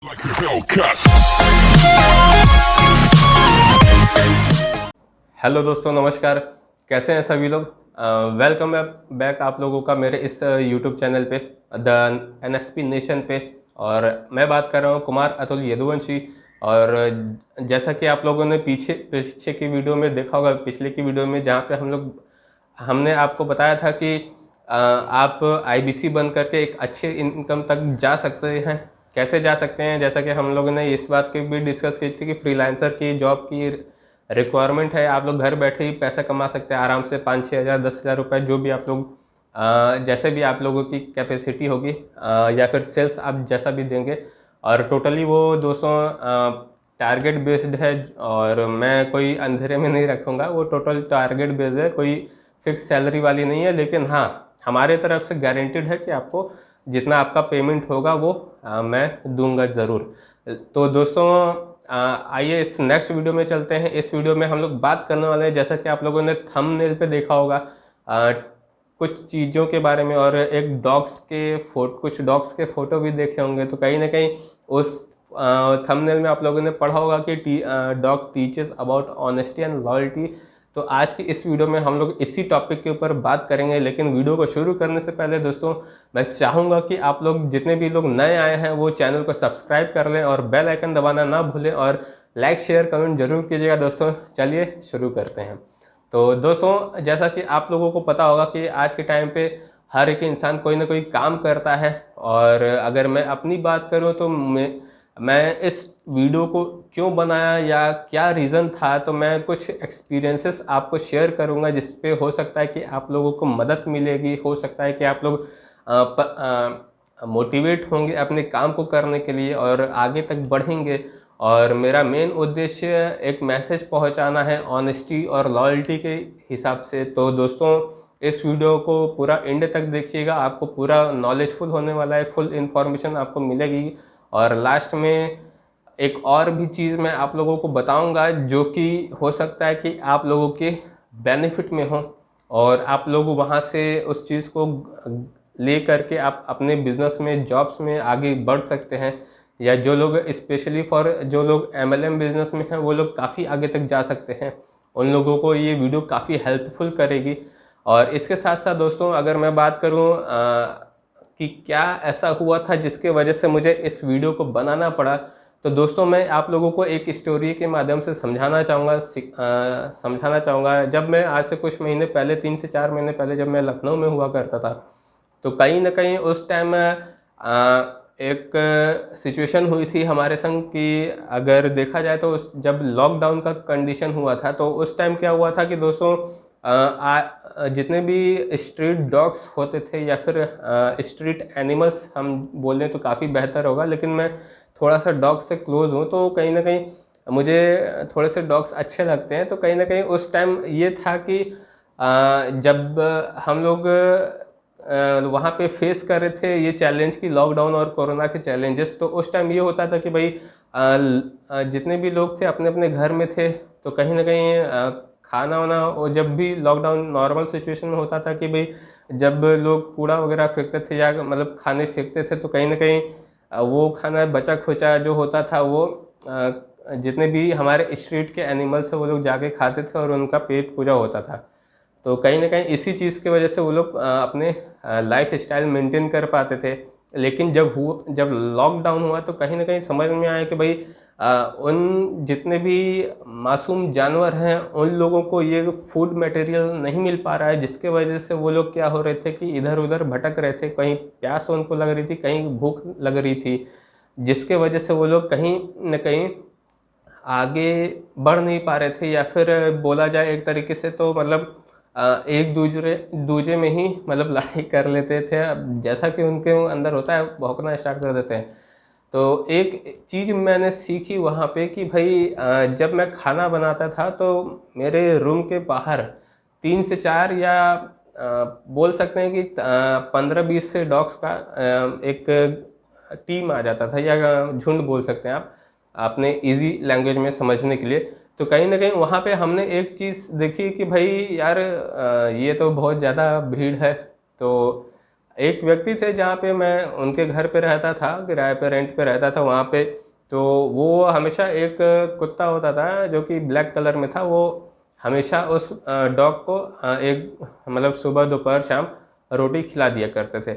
Like a Hellcat. Hello दोस्तों, नमस्कार। कैसे हैं सभी लोग? वेलकम बैक आप लोगों का मेरे इस यूट्यूब चैनल पे, द एनएसपी नेशन पे। और मैं बात कर रहा हूँ कुमार अतुल यदुवंशी। और जैसा कि आप लोगों ने पीछे पीछे की वीडियो में देखा होगा, पिछले की वीडियो में, जहाँ पे हमने आपको बताया था कि आप आईबीसी बन करके एक अच्छे इनकम तक जा सकते हैं। कैसे जा सकते हैं? जैसा कि हम लोगों ने इस बात की भी डिस्कस की थी कि फ्रीलांसर की जॉब की रिक्वायरमेंट है। आप लोग घर बैठे ही पैसा कमा सकते हैं आराम से, 5-6 हज़ार 10 हज़ार रुपये, जो भी आप लोग जैसे भी आप लोगों की कैपेसिटी होगी, या फिर सेल्स आप जैसा भी देंगे। और टोटली वो दोस्तों टारगेट बेस्ड है। और मैं कोई अंधेरे में नहीं रखूँगा, वो टोटल टारगेट बेस्ड है, कोई फिक्स सैलरी वाली नहीं है। लेकिन हाँ, हमारे तरफ से गारंटीड है कि आपको जितना आपका पेमेंट होगा वो मैं दूंगा ज़रूर। तो दोस्तों आइए इस नेक्स्ट वीडियो में चलते हैं। इस वीडियो में हम लोग बात करने वाले हैं, जैसा कि आप लोगों ने थंबनेल पे देखा होगा, कुछ चीज़ों के बारे में। और एक कुछ डॉग्स के फ़ोटो भी देखे होंगे। तो कहीं ना कहीं उस थंबनेल में आप लोगों ने पढ़ा होगा कि dog teaches about honesty and loyalty. तो आज की इस वीडियो में हम लोग इसी टॉपिक के ऊपर बात करेंगे। लेकिन वीडियो को शुरू करने से पहले दोस्तों, मैं चाहूँगा कि आप लोग जितने भी लोग नए आए हैं वो चैनल को सब्सक्राइब कर लें और बेल आइकन दबाना ना भूलें, और लाइक शेयर कमेंट जरूर कीजिएगा दोस्तों। चलिए शुरू करते हैं। तो दोस्तों, जैसा कि आप लोगों को पता होगा कि आज के टाइम पे हर एक इंसान कोई ना कोई काम करता है। और अगर मैं अपनी बात करूं तो मैं इस वीडियो को क्यों बनाया या क्या रीज़न था, तो मैं कुछ एक्सपीरियंसेस आपको शेयर करूंगा, जिस पे हो सकता है कि आप लोगों को मदद मिलेगी। हो सकता है कि आप लोग मोटिवेट होंगे अपने काम को करने के लिए और आगे तक बढ़ेंगे। और मेरा मेन उद्देश्य एक मैसेज पहुंचाना है ऑनेस्टी और लॉयल्टी के हिसाब से। तो दोस्तों, इस वीडियो को पूरा एंड तक देखिएगा, आपको पूरा नॉलेजफुल होने वाला है, फुल इन्फॉर्मेशन आपको मिलेगी। और लास्ट में एक और भी चीज़ मैं आप लोगों को बताऊंगा, जो कि हो सकता है कि आप लोगों के बेनिफिट में हो, और आप लोग वहाँ से उस चीज़ को ले करके आप अपने बिजनेस में, जॉब्स में आगे बढ़ सकते हैं। या जो लोग स्पेशली फॉर जो लोग एमएलएम बिजनेस में हैं, वो लोग काफ़ी आगे तक जा सकते हैं। उन लोगों को ये वीडियो काफ़ी हेल्पफुल करेगी। और इसके साथ साथ दोस्तों, अगर मैं बात करूँ कि क्या ऐसा हुआ था जिसके वजह से मुझे इस वीडियो को बनाना पड़ा, तो दोस्तों मैं आप लोगों को एक स्टोरी के माध्यम से समझाना चाहूँगा। जब मैं आज से कुछ महीने पहले, 3 से 4 महीने पहले, जब मैं लखनऊ में हुआ करता था, तो कहीं ना कहीं उस टाइम एक सिचुएशन हुई थी हमारे संग कि अगर देखा जाए तो जब लॉकडाउन का कंडीशन हुआ था, तो उस टाइम क्या हुआ था कि दोस्तों जितने भी स्ट्रीट डॉग्स होते थे, या फिर स्ट्रीट एनिमल्स हम बोलें तो काफ़ी बेहतर होगा, लेकिन मैं थोड़ा सा डॉग से क्लोज हूँ, तो कहीं ना कहीं मुझे थोड़े से डॉग्स अच्छे लगते हैं। तो कहीं ना कहीं उस टाइम ये था कि जब हम लोग वहाँ पे फेस कर रहे थे ये चैलेंज की, लॉकडाउन और कोरोना के चैलेंजेस, तो उस टाइम ये होता था कि भाई जितने भी लोग थे अपने अपने घर में थे। तो कहीं ना कहीं खाना वाना, और जब भी लॉकडाउन नॉर्मल सिचुएशन में होता था कि भाई जब लोग कूड़ा वगैरह फेंकते थे, या मतलब खाने फेंकते थे, तो कहीं ना कहीं वो खाना बचा खुचा जो होता था, वो जितने भी हमारे स्ट्रीट के एनिमल्स हैं वो लोग जाके खाते थे, और उनका पेट पूजा होता था। तो कहीं ना कहीं इसी चीज़ की वजह से वो लोग अपने लाइफ स्टाइल मेंटेन कर पाते थे। लेकिन जब लॉकडाउन हुआ, तो कहीं ना कहीं समझ में आया कि भाई उन जितने भी मासूम जानवर हैं, उन लोगों को ये फूड मटेरियल नहीं मिल पा रहा है, जिसके वजह से वो लोग क्या हो रहे थे कि इधर उधर भटक रहे थे। कहीं प्यास उनको लग रही थी, कहीं भूख लग रही थी, जिसके वजह से वो लोग कहीं न कहीं आगे बढ़ नहीं पा रहे थे। या फिर बोला जाए एक तरीके से, तो मतलब एक दूसरे दूजे में ही मतलब लड़ाई कर लेते थे। अब जैसा कि उनके अंदर होता है, भौंकना स्टार्ट कर देते हैं। तो एक चीज़ मैंने सीखी वहाँ पे कि भाई जब मैं खाना बनाता था, तो मेरे रूम के बाहर 3 से 4, या बोल सकते हैं कि 15-20 से डॉग्स का एक टीम आ जाता था, या झुंड बोल सकते हैं आप अपने इजी लैंग्वेज में समझने के लिए। तो कहीं ना कहीं वहाँ पे हमने एक चीज़ देखी कि भाई यार ये तो बहुत ज़्यादा भीड़ है। तो एक व्यक्ति थे जहाँ पे मैं उनके घर पे रहता था, किराए पे रेंट पे रहता था वहाँ पे। तो वो हमेशा एक कुत्ता होता था जो कि ब्लैक कलर में था, वो हमेशा उस डॉग को एक मतलब सुबह दोपहर शाम रोटी खिला दिया करते थे।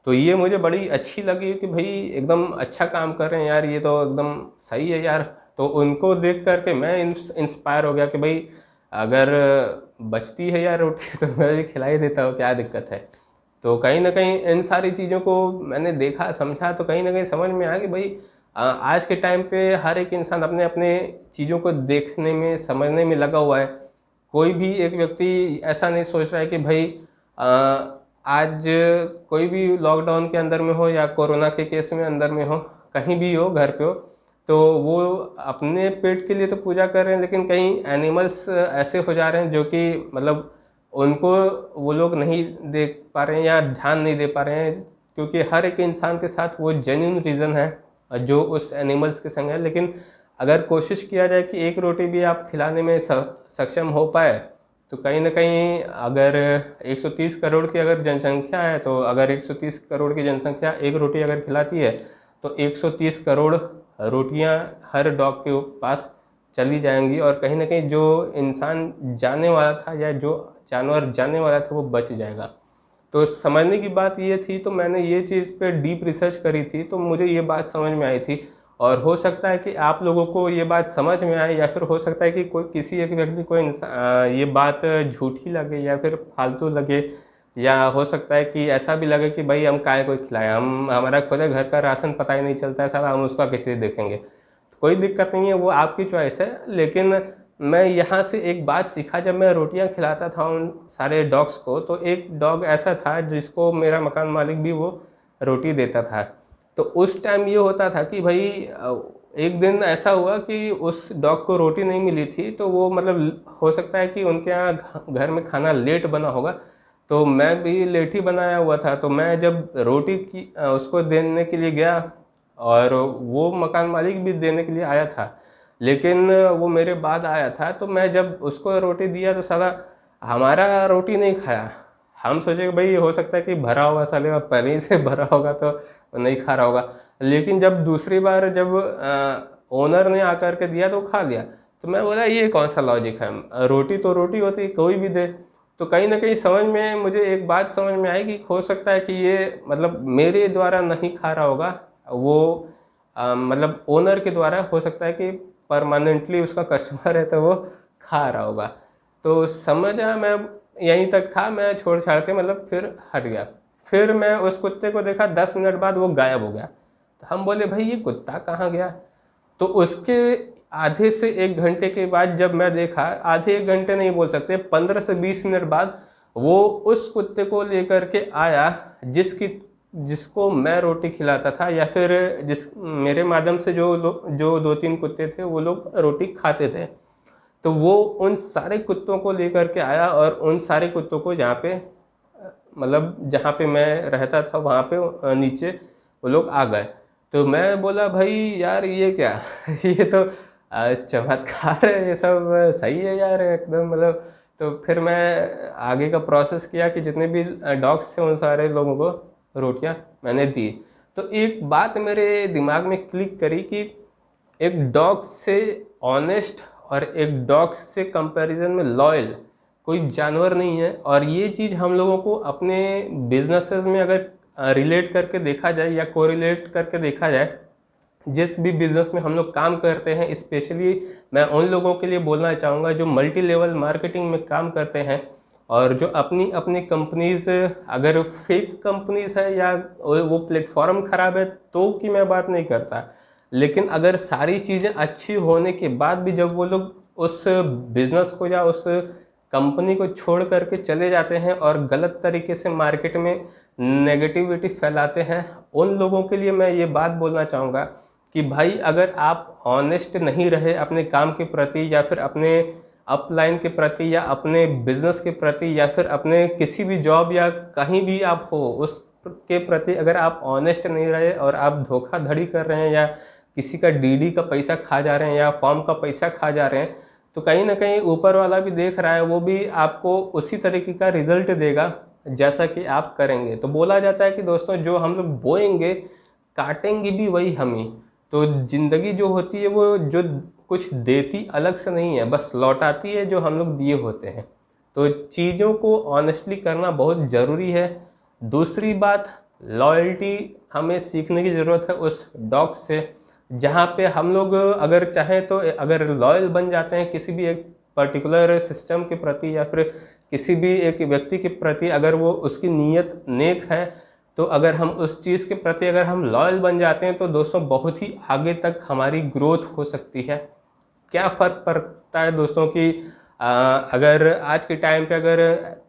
तो ये मुझे बड़ी अच्छी लगी कि भाई एकदम अच्छा काम कर रहे हैं यार, ये तो एकदम सही है यार। तो उनको देख करके मैं इंस्पायर हो गया कि भाई अगर बचती है यार रोटी तो मैं भी खिला ही देता हूँ, क्या दिक्कत है। तो कहीं ना कहीं इन सारी चीज़ों को मैंने देखा समझा, तो कहीं ना कहीं समझ में आया कि भाई आज के टाइम पे हर एक इंसान अपने अपने चीज़ों को देखने में समझने में लगा हुआ है। कोई भी एक व्यक्ति ऐसा नहीं सोच रहा है कि भाई अ, आज कोई भी लॉकडाउन के अंदर में हो या कोरोना के केस में अंदर में हो, कहीं भी हो, घर पे हो, तो वो अपने पेट के लिए तो पूजा कर रहे हैं, लेकिन कहीं एनिमल्स ऐसे हो जा रहे हैं जो कि मतलब उनको वो लोग नहीं देख पा रहे हैं या ध्यान नहीं दे पा रहे हैं, क्योंकि हर एक इंसान के साथ वो जेन्युइन रीज़न है जो उस एनिमल्स के संग है। लेकिन अगर कोशिश किया जाए कि एक रोटी भी आप खिलाने में सक्षम हो पाए, तो कहीं ना कहीं अगर 130 करोड़ की अगर जनसंख्या है, तो अगर 130 करोड़ की जनसंख्या एक रोटी अगर खिलाती है, तो 130 करोड़ रोटियां हर डॉग के पास चली जाएंगी, और कहीं ना कहीं जो इंसान जाने वाला था या जो जानवर जाने वाला था वो बच जाएगा। तो समझने की बात ये थी, तो मैंने ये चीज़ पे डीप रिसर्च करी थी, तो मुझे ये बात समझ में आई थी। और हो सकता है कि आप लोगों को ये बात समझ में आए, या फिर हो सकता है कि कोई किसी एक व्यक्ति को ये बात झूठी लगे या फिर फालतू लगे, या हो सकता है कि ऐसा भी लगे कि भाई हम काय को खिलाएं, हम हमारा खुद घर का राशन पता ही नहीं चलता है सारा, हम उसका कैसे देखेंगे। तो कोई दिक्कत नहीं है, वो आपकी चॉइस है। लेकिन मैं यहाँ से एक बात सीखा, जब मैं रोटियाँ खिलाता था उन सारे डॉग्स को, तो एक डॉग ऐसा था जिसको मेरा मकान मालिक भी वो रोटी देता था। तो उस टाइम ये होता था कि भाई एक दिन ऐसा हुआ कि उस डॉग को रोटी नहीं मिली थी, तो वो मतलब हो सकता है कि उनके यहाँ घर में खाना लेट बना होगा, तो मैं भी लेट ही बनाया हुआ था। तो मैं जब रोटी की उसको देने के लिए गया, और वो मकान मालिक भी देने के लिए आया था, लेकिन वो मेरे बाद आया था। तो मैं जब उसको रोटी दिया तो साला हमारा रोटी नहीं खाया। हम सोचे कि भाई हो सकता है कि भरा होगा, साले का पहले ही से भरा होगा तो नहीं खा रहा होगा। लेकिन जब दूसरी बार जब ओनर ने आकर के दिया तो खा लिया। तो मैं बोला ये कौन सा लॉजिक है, रोटी तो रोटी होती है, कोई भी दे। तो कहीं ना कहीं समझ में मुझे एक बात समझ में आई कि हो सकता है कि ये मतलब मेरे द्वारा नहीं खा रहा होगा, वो मतलब ओनर के द्वारा हो सकता है कि परमानेंटली उसका कस्टमर है तो वो खा रहा होगा। तो समझा, मैं यहीं तक था, मैं छोड़ छाड़ के मतलब फिर हट गया। फिर मैं उस कुत्ते को देखा, 10 मिनट बाद वो गायब हो गया। तो हम बोले भाई ये कुत्ता कहाँ गया। तो उसके आधे से 1 घंटे के बाद जब मैं देखा, आधे 1 घंटे नहीं बोल सकते, 15 से 20 मिनट बाद वो उस कुत्ते को लेकर के आया जिसको मैं रोटी खिलाता था, या फिर जिस मेरे माध्यम से जो 2-3 कुत्ते थे वो लोग रोटी खाते थे। तो वो उन सारे कुत्तों को लेकर के आया, और उन सारे कुत्तों को जहाँ पे मतलब जहाँ पे मैं रहता था वहाँ पे नीचे वो लोग आ गए। तो मैं बोला भाई यार ये क्या ये तो चमत्कार है, ये सब सही है यार एकदम मतलब। तो फिर मैं आगे का प्रोसेस किया कि जितने भी डॉग्स थे उन सारे लोगों को रोटियां मैंने दी। तो एक बात मेरे दिमाग में क्लिक करी कि एक डॉग से ऑनेस्ट और एक डॉग से कंपैरिजन में लॉयल कोई जानवर नहीं है। और ये चीज़ हम लोगों को अपने बिजनेसेस में अगर रिलेट करके देखा जाए या कोरिलेट करके देखा जाए, जिस भी बिजनेस में हम लोग काम करते हैं, स्पेशली मैं उन लोगों के लिए बोलना चाहूँगा जो मल्टी लेवल मार्केटिंग में काम करते हैं, और जो अपनी अपनी कंपनीज, अगर फेक कंपनीज है या वो प्लेटफॉर्म खराब है तो की मैं बात नहीं करता, लेकिन अगर सारी चीज़ें अच्छी होने के बाद भी जब वो लोग उस बिजनेस को या उस कंपनी को छोड़ करके चले जाते हैं और गलत तरीके से मार्केट में नेगेटिविटी फैलाते हैं, उन लोगों के लिए मैं ये बात बोलना चाहूँगा कि भाई अगर आप ऑनेस्ट नहीं रहे अपने काम के प्रति, या फिर अपने अपलाइन के प्रति, या अपने बिजनेस के प्रति, या फिर अपने किसी भी जॉब या कहीं भी आप हो उस के प्रति अगर आप ऑनेस्ट नहीं रहे और आप धोखाधड़ी कर रहे हैं, या किसी का डीडी का पैसा खा जा रहे हैं, या फॉर्म का पैसा खा जा रहे हैं, तो कहीं ना कहीं ऊपर वाला भी देख रहा है, वो भी आपको उसी तरीके का रिजल्ट देगा जैसा कि आप करेंगे। तो बोला जाता है कि दोस्तों जो हम लोग बोएंगे काटेंगे भी वही हम ही। तो ज़िंदगी जो होती है वो जो कुछ देती अलग से नहीं है, बस लौटाती है जो हम लोग दिए होते हैं। तो चीज़ों को ऑनेस्टली करना बहुत ज़रूरी है। दूसरी बात, लॉयल्टी हमें सीखने की ज़रूरत है उस डॉग से, जहाँ पे हम लोग अगर चाहें तो अगर लॉयल बन जाते हैं किसी भी एक पर्टिकुलर सिस्टम के प्रति या फिर किसी भी एक व्यक्ति के प्रति, अगर वो उसकी नीयत नेक है, तो अगर हम उस चीज़ के प्रति अगर हम लॉयल बन जाते हैं तो दोस्तों बहुत ही आगे तक हमारी ग्रोथ हो सकती है। क्या फ़र्क पड़ता है दोस्तों कि अगर आज के टाइम पे अगर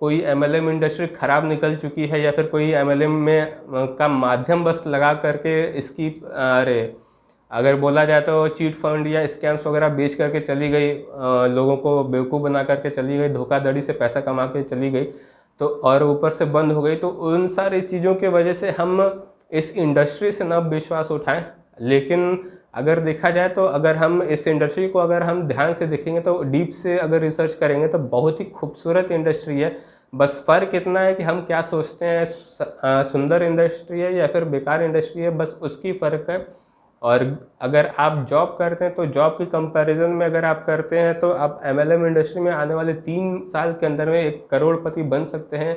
कोई एमएलएम इंडस्ट्री ख़राब निकल चुकी है या फिर कोई एमएलएम में का माध्यम बस लगा करके इसकी अरे अगर बोला जाए तो चीट फंड या स्कैम्स वगैरह बेच करके चली गई, लोगों को बेवकूफ़ बना करके चली गई, धोखाधड़ी से पैसा कमा के चली गई, तो और ऊपर से बंद हो गई, तो उन सारी चीज़ों के वजह से हम इस इंडस्ट्री से ना विश्वास उठाएं। लेकिन अगर देखा जाए तो अगर हम इस इंडस्ट्री को अगर हम ध्यान से देखेंगे तो डीप से अगर रिसर्च करेंगे तो बहुत ही खूबसूरत इंडस्ट्री है। बस फ़र्क इतना है कि हम क्या सोचते हैं, सुंदर इंडस्ट्री है या फिर बेकार इंडस्ट्री है, बस उसकी फ़र्क है। और अगर आप जॉब करते हैं तो जॉब की कंपैरिजन में अगर आप करते हैं तो आप एमएलएम इंडस्ट्री में आने वाले 3 साल के अंदर में एक करोड़पति बन सकते हैं।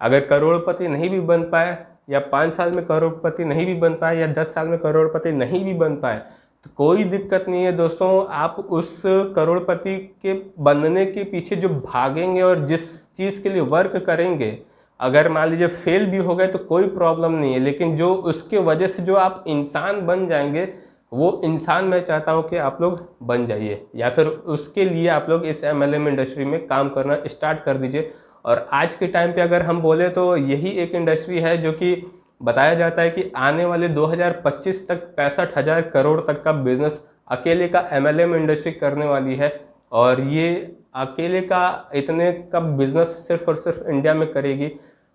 अगर करोड़पति नहीं भी बन पाए या 5 साल में करोड़पति नहीं भी बन पाए या 10 साल में करोड़पति नहीं भी बन पाए तो कोई दिक्कत नहीं है दोस्तों। आप उस करोड़पति के बनने के पीछे जो भागेंगे और जिस चीज़ के लिए वर्क करेंगे, अगर मान लीजिए फेल भी हो गए तो कोई प्रॉब्लम नहीं है, लेकिन जो उसके वजह से जो आप इंसान बन जाएंगे वो इंसान मैं चाहता हूं कि आप लोग बन जाइए, या फिर उसके लिए आप लोग इस एमएलएम इंडस्ट्री में काम करना स्टार्ट कर दीजिए। और आज के टाइम पे अगर हम बोले तो यही एक इंडस्ट्री है जो कि बताया जाता है कि आने वाले 2025 तक 65,000 करोड़ तक का बिजनेस अकेले का एमएलएम इंडस्ट्री करने वाली है। और ये अकेले का इतने का बिजनेस सिर्फ और सिर्फ इंडिया में करेगी।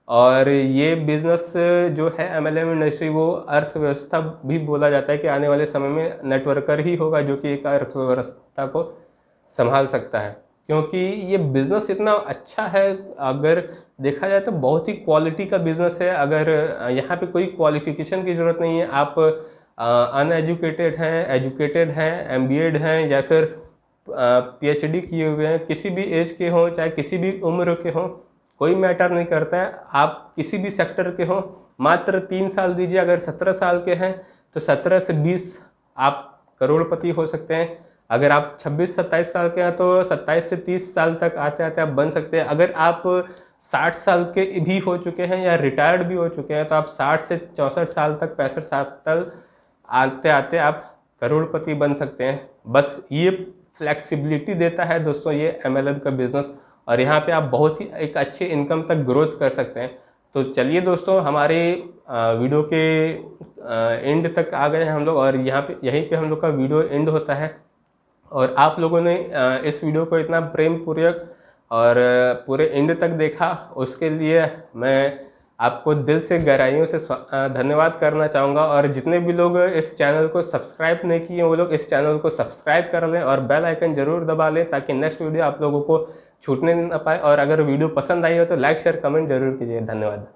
और ये बिज़नेस जो है एमएलएम इंडस्ट्री वो अर्थव्यवस्था भी बोला जाता है कि आने वाले समय में नेटवर्कर ही होगा जो कि एक अर्थव्यवस्था को संभाल सकता है, क्योंकि ये बिज़नेस इतना अच्छा है। अगर देखा जाए तो बहुत ही क्वालिटी का बिज़नेस है। अगर यहाँ पे कोई क्वालिफिकेशन की ज़रूरत नहीं है, आप अनएजुकेटेड हैं, एजुकेटेड हैं, एमबीएड हैं या फिर पीएचडी किए हुए हैं, किसी भी एज के हों चाहे किसी भी उम्र के हों, कोई मैटर नहीं करता है। आप किसी भी सेक्टर के हों, मात्र 3 साल दीजिए। अगर 17 साल के हैं तो 17 से 20 आप करोड़पति हो सकते हैं। अगर आप 26-27 साल के हैं तो 27 से 30 साल तक आते आते आप बन सकते हैं। अगर आप 60 साल के भी हो चुके हैं या रिटायर्ड भी हो चुके हैं तो आप 60 से 64 साल तक 65 साल तक आते आते आप करोड़पति बन सकते हैं। बस ये फ्लेक्सिबिलिटी देता है दोस्तों ये एमएलएम का बिज़नेस, और यहाँ पे आप बहुत ही एक अच्छे इनकम तक ग्रोथ कर सकते हैं। तो चलिए दोस्तों, हमारे वीडियो के एंड तक आ गए हैं हम लोग, और यहाँ पे यहीं पे हम लोग का वीडियो एंड होता है। और आप लोगों ने इस वीडियो को इतना प्रेम पूर्वक और पूरे एंड तक देखा, उसके लिए मैं आपको दिल से गहराइयों से धन्यवाद करना चाहूँगा। और जितने भी लोग इस चैनल को सब्सक्राइब नहीं किए वो लोग इस चैनल को सब्सक्राइब कर लें और बेल आइकन ज़रूर दबा लें ताकि नेक्स्ट वीडियो आप लोगों को छूटने ना पाए। और अगर वीडियो पसंद आई हो तो लाइक शेयर कमेंट जरूर कीजिए। धन्यवाद।